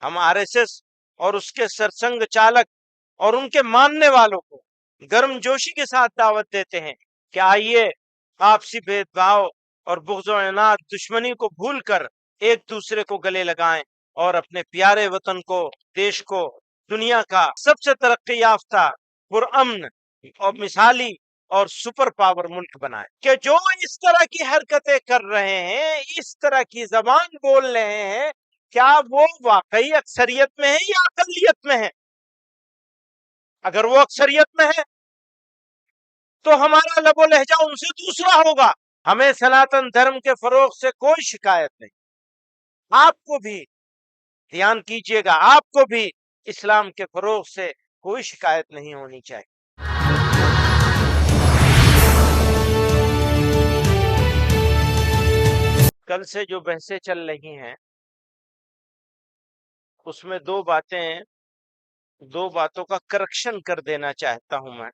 ہم RSS اور اس کے سرسنگ چالک اور ان کے ماننے والوں کو گرم جوشی کے ساتھ دعوت دیتے ہیں کہ آئیے آپسی بھید بھاؤ اور بغض و عناد دشمنی کو بھول کر ایک دوسرے کو گلے لگائیں اور اپنے پیارے وطن کو، دیش کو دنیا کا سب سے ترقی یافتہ، پرامن اور مثالی اور سپر پاور ملک بنائیں۔ کہ جو اس طرح کی حرکتیں کر رہے ہیں، اس طرح کی زبان بول رہے ہیں، کیا وہ واقعی اکثریت میں ہے یا اقلیت میں ہے؟ اگر وہ اکثریت میں ہے تو ہمارا لب و لہجہ ان سے دوسرا ہوگا۔ ہمیں سناتن دھرم کے فروغ سے کوئی شکایت نہیں۔ آپ کو بھی دھیان کیجئے گا، آپ کو بھی اسلام کے فروغ سے کوئی شکایت نہیں ہونی چاہیے۔ کل سے جو بحثیں چل رہی ہیں اس میں دو باتوں کا کریکشن کر دینا چاہتا ہوں میں۔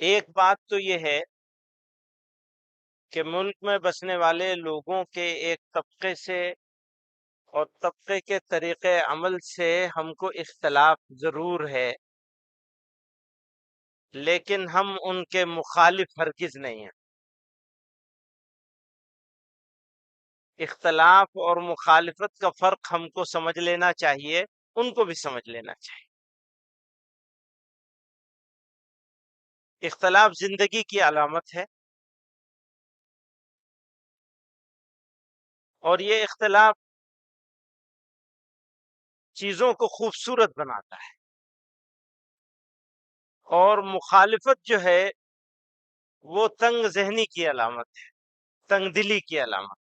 ایک بات تو یہ ہے کہ ملک میں بسنے والے لوگوں کے ایک طبقے سے اور طبقے کے طریقے عمل سے ہم کو اختلاف ضرور ہے، لیکن ہم ان کے مخالف ہرگز نہیں ہیں۔ اختلاف اور مخالفت کا فرق ہم کو سمجھ لینا چاہیے، ان کو بھی سمجھ لینا چاہیے۔ اختلاف زندگی کی علامت ہے، اور یہ اختلاف چیزوں کو خوبصورت بناتا ہے، اور مخالفت جو ہے وہ تنگ ذہنی کی علامت ہے، تنگ دلی کی علامت۔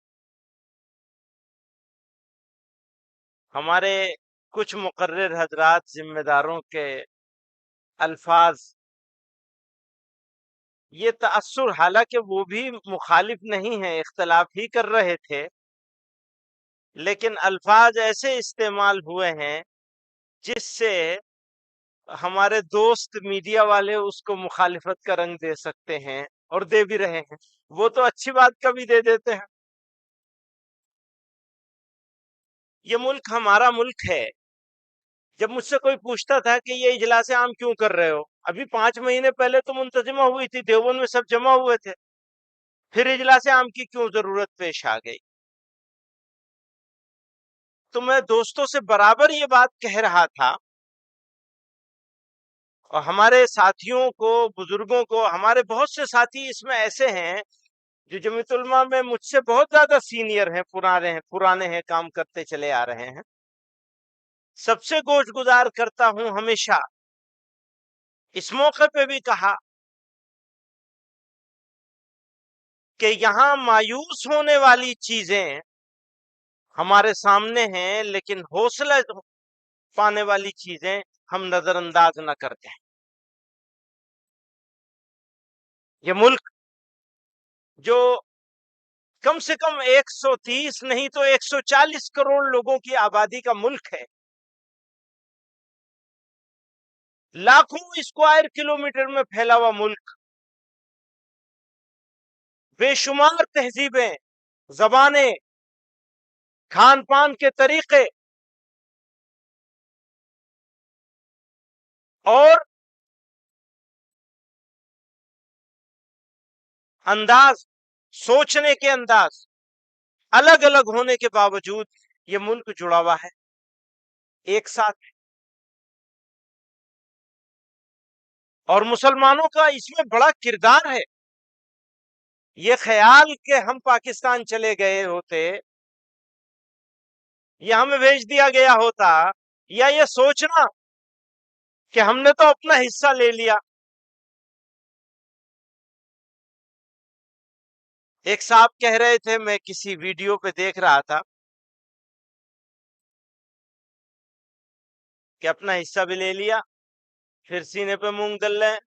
ہمارے کچھ مقرر حضرات ذمہ داروں کے الفاظ، یہ تأثر، حالانکہ وہ بھی مخالف نہیں ہیں، اختلاف ہی کر رہے تھے، لیکن الفاظ ایسے استعمال ہوئے ہیں جس سے ہمارے دوست میڈیا والے اس کو مخالفت کا رنگ دے سکتے ہیں، اور دے بھی رہے ہیں۔ وہ تو اچھی بات کا بھی دے دیتے ہیں۔ یہ ملک ہمارا ملک ہے۔ جب مجھ سے کوئی پوچھتا تھا کہ یہ اجلاس عام کیوں کر رہے ہو، ابھی 5 مہینے پہلے تو منتظمہ ہوئی تھی، دیوبند میں سب جمع ہوئے تھے، پھر اجلاس عام کی کیوں ضرورت پیش آ گئی؟ تو میں دوستوں سے برابر یہ بات کہہ رہا تھا، اور ہمارے ساتھیوں کو، بزرگوں کو، ہمارے بہت سے ساتھی اس میں ایسے ہیں جو جمعیت علماء میں مجھ سے بہت زیادہ سینئر ہیں، پرانے ہیں، کام کرتے چلے آ رہے ہیں۔ سب سے گوش گزار کرتا ہوں، ہمیشہ اس موقع پہ بھی کہا کہ یہاں مایوس ہونے والی چیزیں ہمارے سامنے ہیں، لیکن حوصلہ پانے والی چیزیں ہم نظر انداز نہ کرتے ہیں۔ یہ ملک جو کم سے کم 130 نہیں تو 140 کروڑ لوگوں کی آبادی کا ملک ہے، لاکھوں اسکوائر کلومیٹر میں پھیلا ہوا ملک، بے شمار تہذیبیں، زبانیں، کھان پان کے طریقے اور انداز، سوچنے کے انداز الگ الگ ہونے کے باوجود یہ ملک جڑا ہوا ہے، ایک ساتھ ہے۔ اور مسلمانوں کا اس میں بڑا کردار ہے۔ یہ خیال کہ ہم پاکستان چلے گئے ہوتے یا ہمیں بھیج دیا گیا ہوتا، یا یہ سوچنا کہ ہم نے تو اپنا حصہ لے لیا۔ ایک صاحب کہہ رہے تھے، میں کسی ویڈیو پہ دیکھ رہا تھا، کہ اپنا حصہ بھی لے لیا، پھر سینے پہ مونگ ڈل رہے ہیں،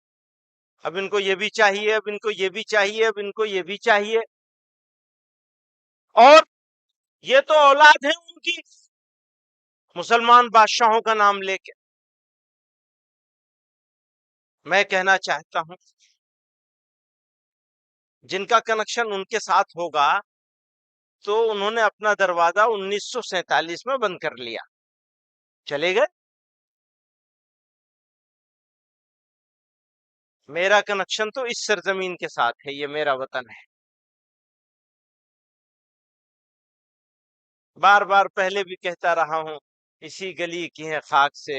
اب ان کو یہ بھی چاہیے، اب ان کو یہ بھی چاہیے، اب ان کو یہ بھی چاہیے، اور یہ تو اولاد ہے ان کی مسلمان بادشاہوں کا نام لے کے۔ میں کہنا چاہتا ہوں، جن کا کنیکشن ان کے ساتھ ہوگا تو انہوں نے اپنا دروازہ 1947 میں بند کر لیا، چلے گئے۔ میرا کنیکشن تو اس سرزمین کے ساتھ ہے، یہ میرا وطن ہے۔ بار بار پہلے بھی کہتا رہا ہوں، اسی گلی کی ہے خاک سے،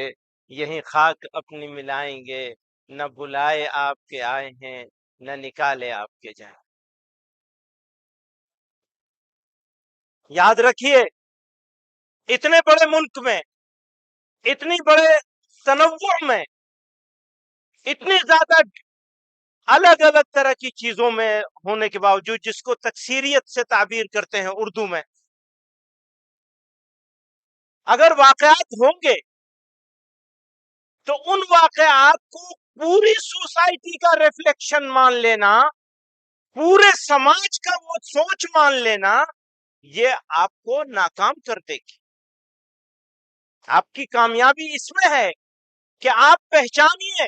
یہیں خاک اپنی ملائیں گے، نہ بلائے آپ کے آئے ہیں، نہ نکالے آپ کے جائیں۔ یاد رکھیے، اتنے بڑے ملک میں، اتنی بڑے تنوع میں، اتنی زیادہ الگ الگ طرح کی چیزوں میں ہونے کے باوجود، جس کو تکثیریت سے تعبیر کرتے ہیں اردو میں، اگر واقعات ہوں گے تو ان واقعات کو پوری سوسائٹی کا ریفلیکشن مان لینا، پورے سماج کا وہ سوچ مان لینا، یہ آپ کو ناکام کر دے گی۔ آپ کی کامیابی اس میں ہے کہ آپ پہچانیے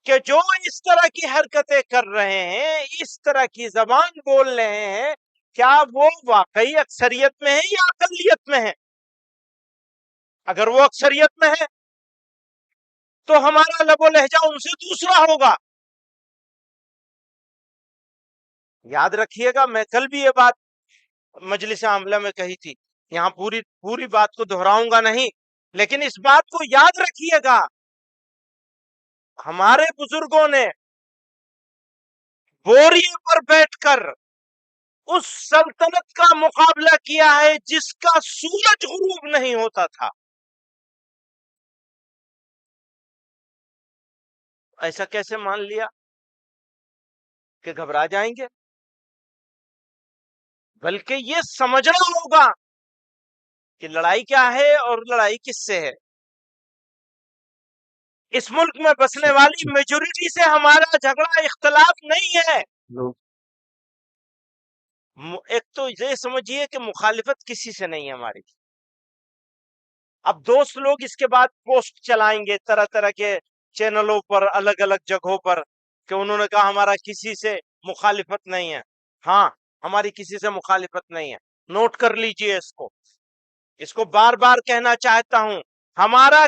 کہ جو اس طرح کی حرکتیں کر رہے ہیں، اس طرح کی زبان بول رہے ہیں، کیا وہ واقعی اکثریت میں ہے یا اقلیت میں ہے؟ اگر وہ اکثریت میں ہے تو ہمارا لب و لہجہ ان سے دوسرا ہوگا۔ یاد رکھیے گا، میں کل بھی یہ بات مجلس عاملہ میں کہی تھی، یہاں پوری بات کو دہراؤں گا نہیں، لیکن اس بات کو یاد رکھیے گا، ہمارے بزرگوں نے بوریے پر بیٹھ کر اس سلطنت کا مقابلہ کیا ہے جس کا سورج غروب نہیں ہوتا تھا۔ ایسا کیسے مان لیا کہ گھبرا جائیں گے؟ بلکہ یہ سمجھنا ہوگا کہ لڑائی کیا ہے اور لڑائی کس سے ہے۔ اس ملک میں بسنے والی میجورٹی سے ہمارا جھگڑا اختلاف نہیں ہے۔ ایک تو یہ سمجھیے کہ مخالفت کسی سے نہیں ہے ہماری۔ اب دوست لوگ اس کے بعد پوسٹ چلائیں گے طرح طرح کے چینلوں پر، الگ الگ جگہوں پر، کہ انہوں نے کہا ہمارا کسی سے مخالفت نہیں ہے۔ ہاں، ہماری کسی سے مخالفت نہیں ہے، نوٹ کر لیجئے اس کو بار بار کہنا چاہتا ہوں، ہمارا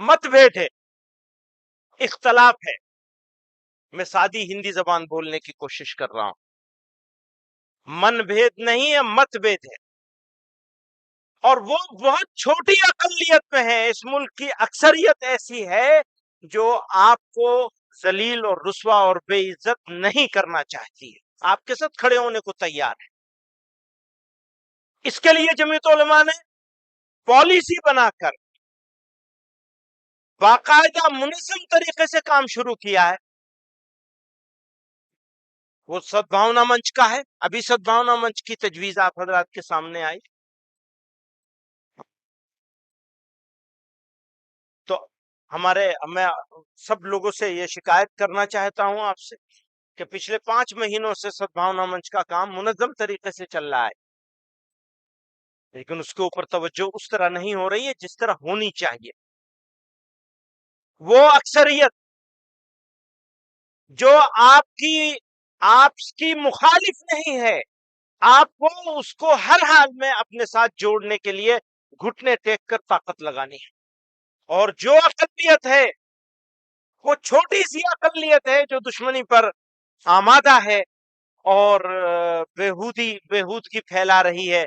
مت بھید ہے، اختلاف ہے۔ میں سادی ہندی زبان بولنے کی کوشش کر رہا ہوں، من بھید نہیں ہے، مت بھید ہے۔ اور وہ بہت چھوٹی اقلیت میں ہے، اس ملک کی اکثریت ایسی ہے جو آپ کو ذلیل اور رسوا اور بے عزت نہیں کرنا چاہتی ہے، آپ کے ساتھ کھڑے ہونے کو تیار ہے۔ اس کے لیے جمعیت علماء نے پالیسی بنا کر باقاعدہ منظم طریقے سے کام شروع کیا ہے۔ وہ سدبھاونا منچ کا ہے، ابھی سدبھاونا منچ کی تجویز آپ حضرات کے سامنے آئی، تو میں سب لوگوں سے یہ شکایت کرنا چاہتا ہوں آپ سے کہ پچھلے 5 مہینوں سے سدبھاونا منچ کا کام منظم طریقے سے چل رہا ہے، لیکن اس کے اوپر توجہ اس طرح نہیں ہو رہی ہے جس طرح ہونی چاہیے۔ وہ اکثریت جو آپ کی مخالف نہیں ہے، آپ کو اس کو ہر حال میں اپنے ساتھ جوڑنے کے لیے گھٹنے ٹیک کر طاقت لگانی ہے۔ اور جو اقلیت ہے، وہ چھوٹی سی اقلیت ہے جو دشمنی پر آمادہ ہے اور بےہودگی پھیلا رہی ہے،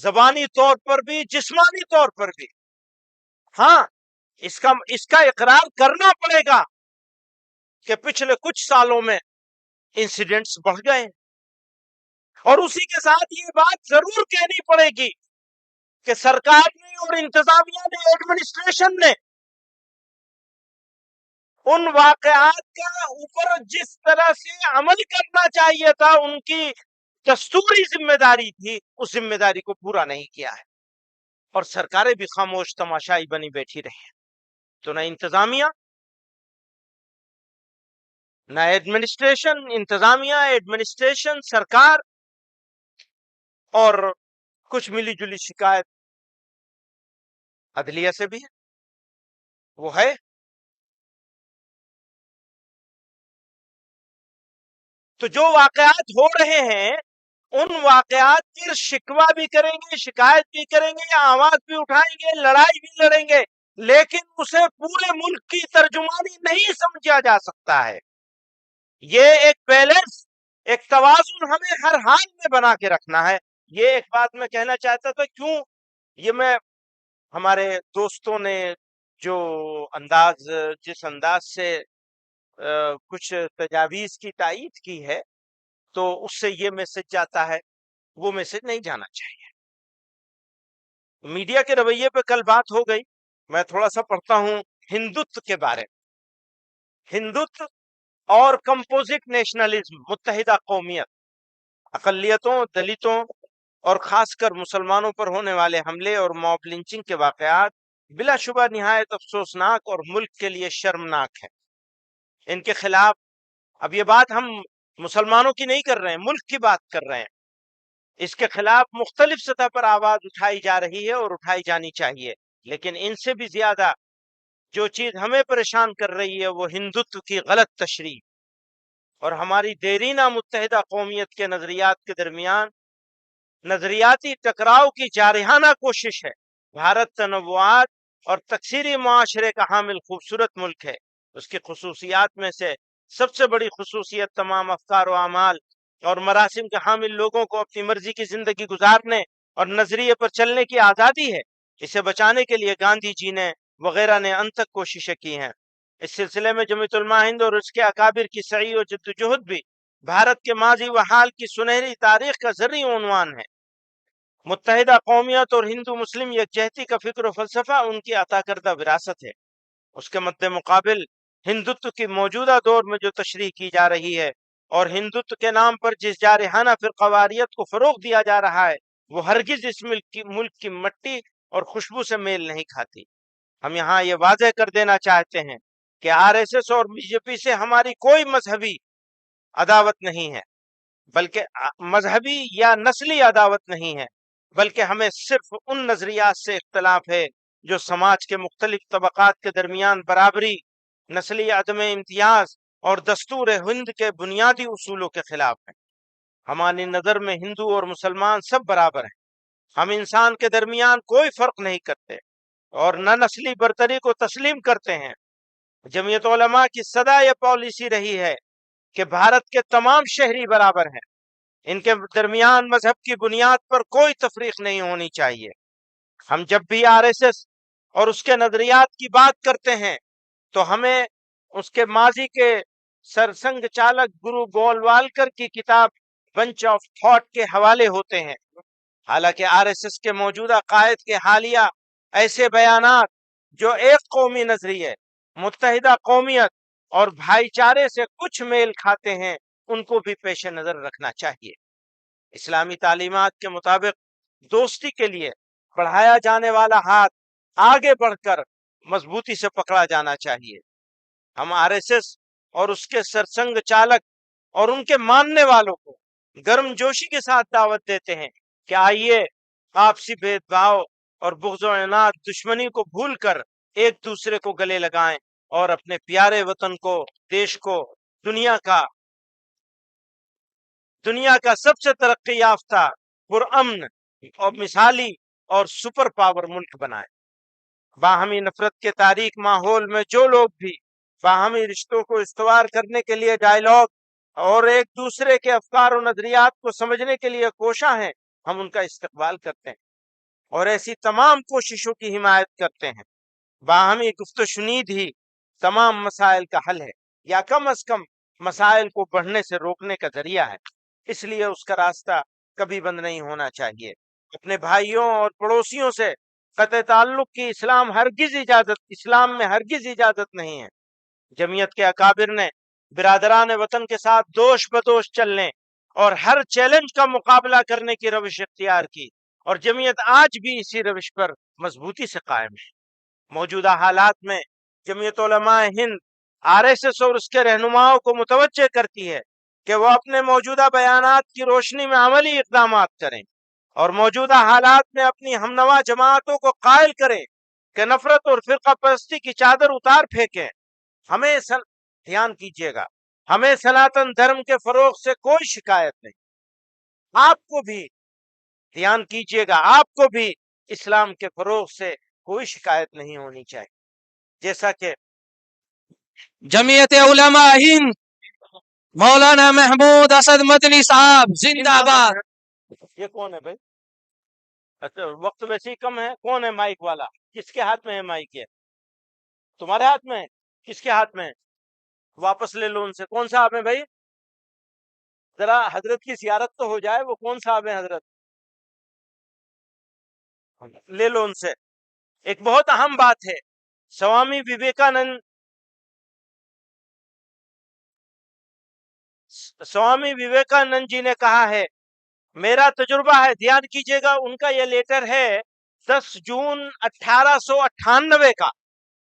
زبانی طور پر بھی، جسمانی طور پر بھی۔ ہاں، اس کا اقرار کرنا پڑے گا کہ پچھلے کچھ سالوں میں انسیڈنٹس بڑھ گئے، اور اسی کے ساتھ یہ بات ضرور کہنی پڑے گی کہ سرکار نے اور انتظامیہ نے، ایڈمنسٹریشن نے ان واقعات کا اوپر جس طرح سے عمل کرنا چاہیے تھا، ان کی دستوری ذمہ داری تھی، اس ذمہ داری کو پورا نہیں کیا ہے، اور سرکاریں بھی خاموش تماشائی بنی بیٹھی رہی ہیں۔ تو نہ انتظامیہ، نہ ایڈمنسٹریشن، انتظامیہ، ایڈمنسٹریشن، سرکار، اور کچھ ملی جلی شکایت عدلیہ سے بھی ہے، وہ ہے تو جو واقعات ہو رہے ہیں ان واقعات پر شکوہ بھی کریں گے، شکایت بھی کریں گے، آواز بھی اٹھائیں گے، لڑائی بھی لڑیں گے، لیکن اسے پورے ملک کی ترجمانی نہیں سمجھا جا سکتا ہے۔ یہ ایک بیلنس، ایک توازن ہمیں ہر حال میں بنا کے رکھنا ہے۔ یہ ایک بات میں کہنا چاہتا تھا، کیوں یہ میں ہمارے دوستوں نے جو جس انداز سے کچھ تجاویز کی تائید کی ہے، تو اس سے یہ میسج جاتا ہے، وہ میسج نہیں جانا چاہیے۔ میڈیا کے رویے پہ کل بات ہو گئی، میں تھوڑا سا پڑھتا ہوں ہندوتو کے بارے میں۔ ہندوتو اور کمپوزٹ نیشنلزم، متحدہ قومیت، اقلیتوں، دلتوں اور خاص کر مسلمانوں پر ہونے والے حملے اور موب لنچنگ کے واقعات بلا شبہ نہایت افسوسناک اور ملک کے لیے شرمناک ہیں۔ ان کے خلاف، اب یہ بات ہم مسلمانوں کی نہیں کر رہے ہیں، ملک کی بات کر رہے ہیں، اس کے خلاف مختلف سطح پر آواز اٹھائی جا رہی ہے اور اٹھائی جانی چاہیے، لیکن ان سے بھی زیادہ جو چیز ہمیں پریشان کر رہی ہے وہ ہندوتو کی غلط تشریح اور ہماری دیرینہ متحدہ قومیت کے نظریات کے درمیان نظریاتی ٹکراؤ کی جارحانہ کوشش ہے۔ بھارت تنوعات اور تکثیری معاشرے کا حامل خوبصورت ملک ہے۔ اس کی خصوصیات میں سے سب سے بڑی خصوصیت تمام افکار و اعمال اور مراسم کے حامل لوگوں کو اپنی مرضی کی زندگی گزارنے اور نظریے پر چلنے کی آزادی ہے۔ اسے بچانے کے لیے گاندھی جی نے وغیرہ نے انتھک کوششیں کی ہیں۔ اس سلسلے میں جمعیت علماء ہند اور اس کے اکابر کی سعی و جدوجہد بھی بھارت کے ماضی و حال کی سنہری تاریخ کا زرعی عنوان ہے۔ متحدہ قومیت اور ہندو مسلم یکجہتی کا فکر و فلسفہ ان کی عطا کردہ وراثت ہے۔ اس کے مد مقابل ہندوتو کی موجودہ دور میں جو تشریح کی جا رہی ہے اور ہندوتو کے نام پر جس جارحانہ فرقواریت کو فروغ دیا جا رہا ہے، وہ ہرگز اس ملک کی مٹی اور خوشبو سے میل نہیں کھاتی۔ ہم یہاں یہ واضح کر دینا چاہتے ہیں کہ آر ایس ایس اور بی جے پی سے ہماری کوئی مذہبی عداوت نہیں ہے، بلکہ مذہبی یا نسلی عداوت نہیں ہے، بلکہ ہمیں صرف ان نظریات سے اختلاف ہے جو سماج کے مختلف طبقات کے درمیان برابری، نسلی عدم امتیاز اور دستور ہند کے بنیادی اصولوں کے خلاف ہیں۔ ہماری نظر میں ہندو اور مسلمان سب برابر ہیں۔ ہم انسان کے درمیان کوئی فرق نہیں کرتے اور نہ نسلی برتری کو تسلیم کرتے ہیں۔ جمعیت علماء کی سدا یہ پالیسی رہی ہے کہ بھارت کے تمام شہری برابر ہیں، ان کے درمیان مذہب کی بنیاد پر کوئی تفریق نہیں ہونی چاہیے۔ ہم جب بھی آر ایس ایس اور اس کے نظریات کی بات کرتے ہیں تو ہمیں اس کے ماضی کے سرسنگ چالک گرو گولوالکر کی کتاب بنچ آف تھاٹ کے حوالے ہوتے ہیں۔ حالانکہ آر ایس ایس کے موجودہ قائد کے حالیہ ایسے بیانات جو ایک قومی نظریے، متحدہ قومیت اور بھائی چارے سے کچھ میل کھاتے ہیں، ان کو بھی پیش نظر رکھنا چاہیے۔ اسلامی تعلیمات کے مطابق دوستی کے لیے بڑھایا جانے والا ہاتھ آگے بڑھ کر مضبوطی سے پکڑا جانا چاہیے۔ ہم آر ایس ایس اور اس کے سرسنگ چالک اور ان کے ماننے والوں کو گرم جوشی کے ساتھ دعوت دیتے ہیں کہ آئیے آپسی بھید بھاؤ اور بغض و عناد، دشمنی کو بھول کر ایک دوسرے کو گلے لگائیں اور اپنے پیارے وطن کو، دیش کو دنیا کا سب سے ترقی یافتہ، پرامن اور مثالی اور سپر پاور ملک بنائیں۔ باہمی نفرت کے تاریک ماحول میں جو لوگ بھی باہمی رشتوں کو استوار کرنے کے لیے ڈائیلاگ اور ایک دوسرے کے افکار و نظریات کو سمجھنے کے لیے کوشاں ہیں، ہم ان کا استقبال کرتے ہیں اور ایسی تمام کوششوں کی حمایت کرتے ہیں۔ باہمی گفت و شنید ہی تمام مسائل کا حل ہے، یا کم از کم مسائل کو بڑھنے سے روکنے کا ذریعہ ہے۔ اس لیے اس کا راستہ کبھی بند نہیں ہونا چاہیے۔ اپنے بھائیوں اور پڑوسیوں سے قطع تعلق کی اسلام میں ہرگز اجازت نہیں ہے۔ جمعیت کے اکابر نے برادران وطن کے ساتھ دوش بدوش چلنے اور ہر چیلنج کا مقابلہ کرنے کی روش اختیار کی، اور جمعیت آج بھی اسی روش پر مضبوطی سے قائم ہے۔ موجودہ حالات میں جمعیت علماء ہند آر ایس ایس اور اس کے رہنماؤں کو متوجہ کرتی ہے کہ وہ اپنے موجودہ بیانات کی روشنی میں عملی اقدامات کریں اور موجودہ حالات میں اپنی ہمنوا جماعتوں کو قائل کریں کہ نفرت اور فرقہ پرستی کی چادر اتار پھینکیں۔ دھیان کیجیے گا، ہمیں سناتن دھرم کے فروغ سے کوئی شکایت نہیں. آپ کو بھی دھیان کیجئے گا، آپ کو بھی اسلام کے فروغ سے کوئی شکایت نہیں ہونی چاہیے. جیسا کہ جمعیت علماء ہند مولانا محمود اسد مدنی صاحب زندہ باد. یہ کون ہے بھائی؟ اچھا وقت ویسے ہی کم ہے. کون ہے مائک والا؟ کس کے ہاتھ میں ہے مائک؟ یہ تمہارے ہاتھ میں ہے؟ کس کے ہاتھ میں ہے؟ واپس لے لو ان سے. کون صاحب ہے بھائی؟ ذرا حضرت کی زیارت تو ہو جائے. وہ کون صاحب ہے حضرت؟ لے لو ان سے. ایک بہت اہم بات ہے. سوامی وویکانند جی نے کہا ہے، میرا تجربہ ہے، دھیان کیجئے گا، ان کا یہ لیٹر ہے 10 جون 1898 کا.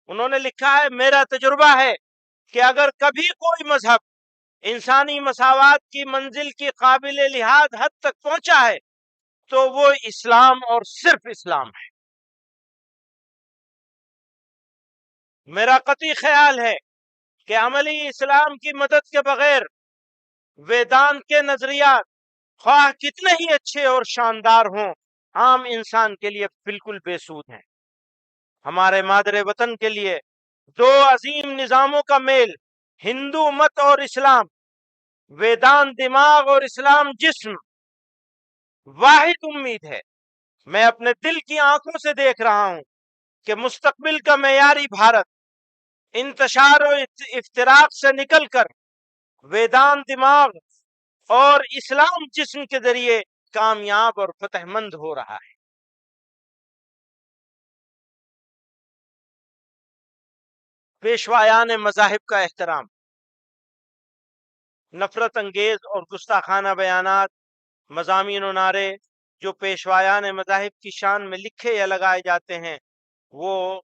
انہوں نے لکھا ہے میرا تجربہ ہے کہ اگر کبھی کوئی مذہب انسانی مساوات کی منزل کی قابل لحاظ حد تک پہنچا ہے تو وہ اسلام اور صرف اسلام ہے. میرا قطعی خیال ہے کہ عملی اسلام کی مدد کے بغیر ویدانت کے نظریات خواہ کتنے ہی اچھے اور شاندار ہوں، عام انسان کے لیے بالکل بے سود ہیں. ہمارے مادر وطن کے لیے دو عظیم نظاموں کا میل، ہندو مت اور اسلام، ویدانت دماغ اور اسلام جسم، واحد امید ہے. میں اپنے دل کی آنکھوں سے دیکھ رہا ہوں کہ مستقبل کا معیاری بھارت انتشار و افتراق سے نکل کر ویدانت دماغ اور اسلام جسم کے ذریعے کامیاب اور فتح مند ہو رہا ہے. پیشوایان مذاہب کا احترام. نفرت انگیز اور گستاخانہ بیانات، مضامین و نعرے جو پیشوایان مذاہب کی شان میں لکھے یا لگائے جاتے ہیں، وہ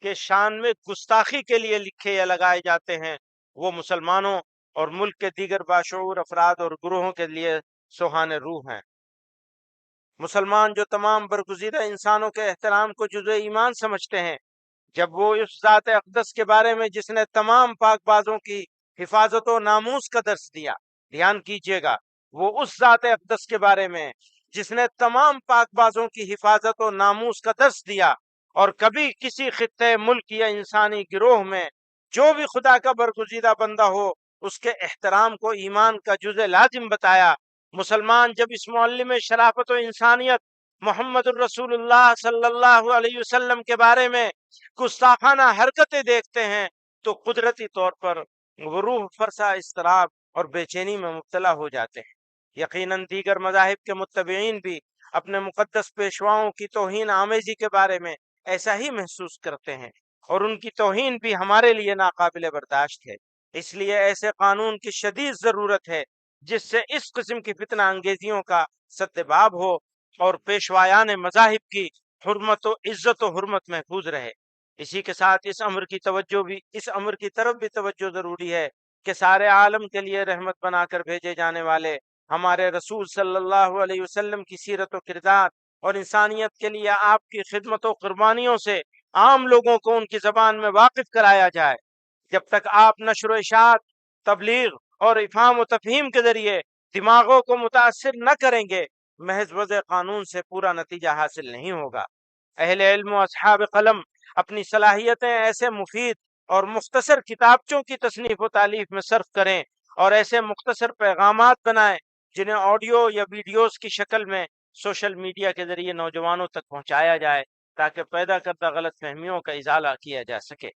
کے شان میں گستاخی کے لیے لکھے یا لگائے جاتے ہیں، وہ مسلمانوں اور ملک کے دیگر باشعور افراد اور گروہوں کے لیے سوہان روح ہیں. مسلمان جو تمام برگزیدہ انسانوں کے احترام کو جزء ایمان سمجھتے ہیں، جب وہ اس ذات اقدس کے بارے میں جس نے تمام پاک بازوں کی حفاظت و ناموس کا درس دیا، دھیان کیجئے گا، وہ اس ذات اقدس کے بارے میں جس نے تمام پاک بازوں کی حفاظت و ناموس کا درس دیا اور کبھی کسی خطے، ملک یا انسانی گروہ میں جو بھی خدا کا برگزیدہ بندہ ہو اس کے احترام کو ایمان کا جزء لازم بتایا. مسلمان جب اس معلم شرافت و انسانیت محمد الرسول اللہ صلی اللہ علیہ وسلم کے بارے میں گستاخانہ حرکتیں دیکھتے ہیں تو قدرتی طور پر وہ روح فرسا اضطراب اور بے چینی میں مبتلا ہو جاتے ہیں. یقیناً دیگر مذاہب کے متبعین بھی اپنے مقدس پیشواؤں کی توہین آمیزی کے بارے میں ایسا ہی محسوس کرتے ہیں، اور ان کی توہین بھی ہمارے لیے ناقابل برداشت ہے. اس لیے ایسے قانون کی شدید ضرورت ہے جس سے اس قسم کی فتنہ انگیزیوں کا سدباب ہو اور پیشوایان مذاہب کی حرمت و عزت و حرمت محفوظ رہے. اسی کے ساتھ اس امر کی طرف بھی توجہ ضروری ہے کہ سارے عالم کے لیے رحمت بنا کر بھیجے جانے والے ہمارے رسول صلی اللہ علیہ وسلم کی سیرت و کردار اور انسانیت کے لیے آپ کی خدمت و قربانیوں سے عام لوگوں کو ان کی زبان میں واقف کرایا جائے. جب تک آپ نشر و اشاعت، تبلیغ اور افہام و تفہیم کے ذریعے دماغوں کو متاثر نہ کریں گے، محض وضع قانون سے پورا نتیجہ حاصل نہیں ہوگا. اہل علم و اصحاب قلم اپنی صلاحیتیں ایسے مفید اور مختصر کتابچوں کی تصنیف و تالیف میں صرف کریں اور ایسے مختصر پیغامات بنائیں جنہیں آڈیو یا ویڈیوز کی شکل میں سوشل میڈیا کے ذریعے نوجوانوں تک پہنچایا جائے تاکہ پیدا کردہ غلط فہمیوں کا ازالہ کیا جا سکے.